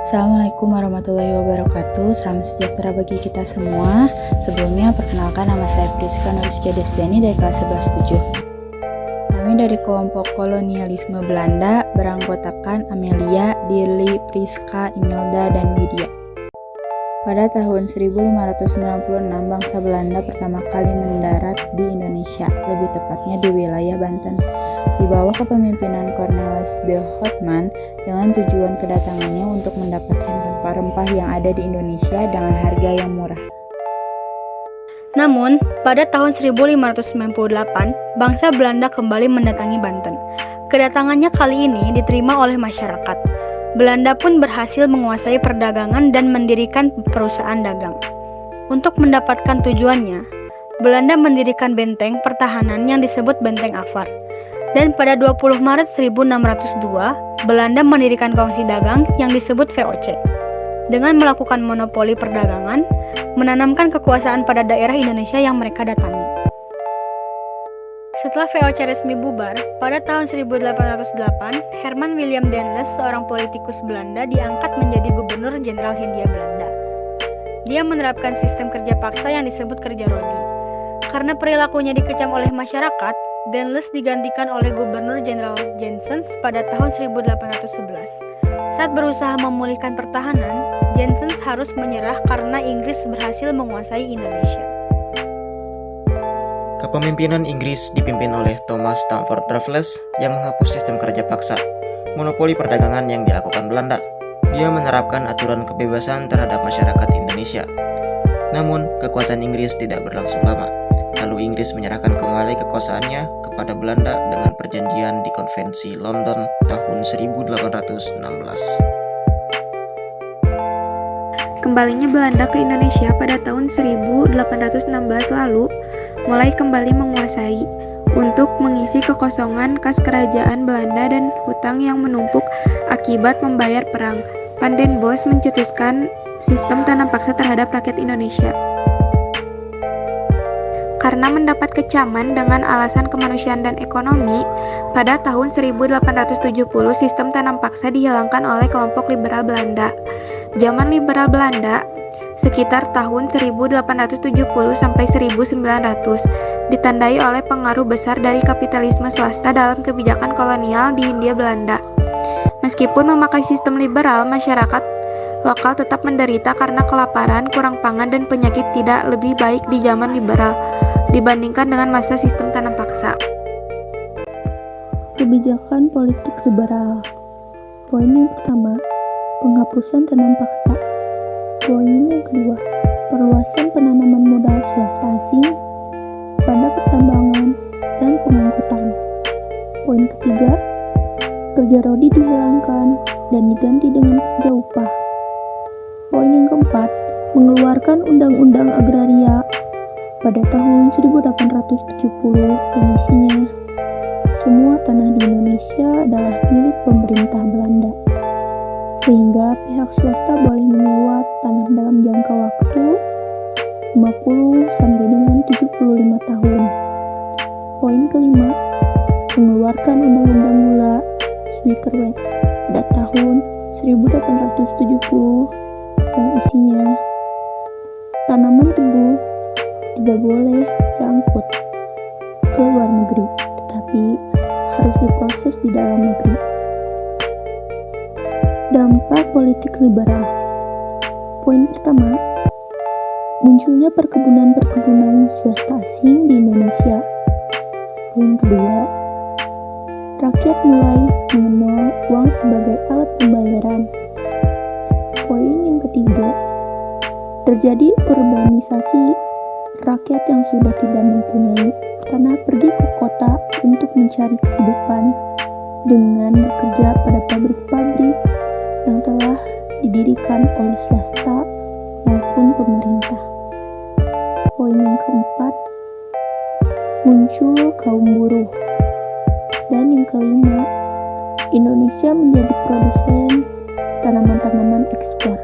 Assalamualaikum warahmatullahi wabarakatuh. Salam sejahtera bagi kita semua. Sebelumnya, perkenalkan nama saya Priska Nuriskia Desdani dari kelas 11-7. Kami dari kelompok kolonialisme Belanda beranggotakan Amelia, Dirli, Priska, Imelda, dan Widya. Pada tahun 1596, bangsa Belanda pertama kali mendarat di Indonesia, lebih tepatnya di wilayah Banten, di bawah kepemimpinan Cornelis de Houtman, dengan tujuan kedatangannya untuk mendapatkan rempah-rempah yang ada di Indonesia dengan harga yang murah. Namun, pada tahun 1598, bangsa Belanda kembali mendatangi Banten. Kedatangannya kali ini diterima oleh masyarakat. Belanda pun berhasil menguasai perdagangan dan mendirikan perusahaan dagang. Untuk mendapatkan tujuannya, Belanda mendirikan benteng pertahanan yang disebut Benteng Afar. Dan pada 20 Maret 1602, Belanda mendirikan kongsi dagang yang disebut VOC. Dengan melakukan monopoli perdagangan, menanamkan kekuasaan pada daerah Indonesia yang mereka datangi. Setelah VOC resmi bubar, pada tahun 1808, Herman William Daendels, seorang politikus Belanda, diangkat menjadi Gubernur Jenderal Hindia Belanda. Dia menerapkan sistem kerja paksa yang disebut kerja rodi. Karena perilakunya dikecam oleh masyarakat, Daendels digantikan oleh Gubernur Jenderal Janssens pada tahun 1811. Saat berusaha memulihkan pertahanan, Janssens harus menyerah karena Inggris berhasil menguasai Indonesia. Kepemimpinan Inggris dipimpin oleh Thomas Stamford Raffles yang menghapus sistem kerja paksa, monopoli perdagangan yang dilakukan Belanda. Dia menerapkan aturan kebebasan terhadap masyarakat Indonesia. Namun, kekuasaan Inggris tidak berlangsung lama. Lalu Inggris menyerahkan kembali kekuasaannya kepada Belanda dengan perjanjian di Konvensi London tahun 1816. Kembalinya Belanda ke Indonesia pada tahun 1816 lalu mulai kembali menguasai untuk mengisi kekosongan kas kerajaan Belanda dan hutang yang menumpuk akibat membayar perang. Van den Bosch mencetuskan sistem tanam paksa terhadap rakyat Indonesia. Karena mendapat kecaman dengan alasan kemanusiaan dan ekonomi, pada tahun 1870 sistem tanam paksa dihilangkan oleh kelompok liberal Belanda. Zaman liberal Belanda sekitar tahun 1870 sampai 1900 ditandai oleh pengaruh besar dari kapitalisme swasta dalam kebijakan kolonial di Hindia Belanda. Meskipun memakai sistem liberal, masyarakat lokal tetap menderita karena kelaparan, kurang pangan, dan penyakit tidak lebih baik di zaman liberal dibandingkan dengan masa sistem tanam paksa. Kebijakan politik liberal. Poin yang pertama, penghapusan tanam paksa. Poin yang kedua, perluasan penanaman modal swasta asing pada pertambangan dan pengangkutan. Poin ketiga, kerja rodi dihilangkan dan diganti dengan kerja upah. Poin yang keempat, mengeluarkan undang-undang agraria pada tahun 1870 yang isinya semua tanah di Indonesia adalah milik pemerintah Belanda, sehingga pihak swasta boleh menyewa tanah dalam jangka waktu 50 sampai dengan 75 tahun. Poin kelima, mengeluarkan undang-undang gula Suikerwet pada tahun 1870 yang isinya tanaman tebu tidak boleh diangkut ke luar negeri, tetapi harus diproses di dalam negeri. Dampak politik liberal. Poin pertama, munculnya perkebunan-perkebunan swasta asing di Indonesia. Poin kedua, rakyat mulai mengenal uang sebagai alat pembayaran. Poin yang ketiga, terjadi urbanisasi. Rakyat yang sudah tidak mempunyai tanah pergi ke kota untuk mencari kehidupan dengan bekerja pada pabrik-pabrik yang telah didirikan oleh swasta maupun pemerintah. Poin yang keempat, muncul kaum buruh. Dan yang kelima, Indonesia menjadi produsen tanaman-tanaman ekspor.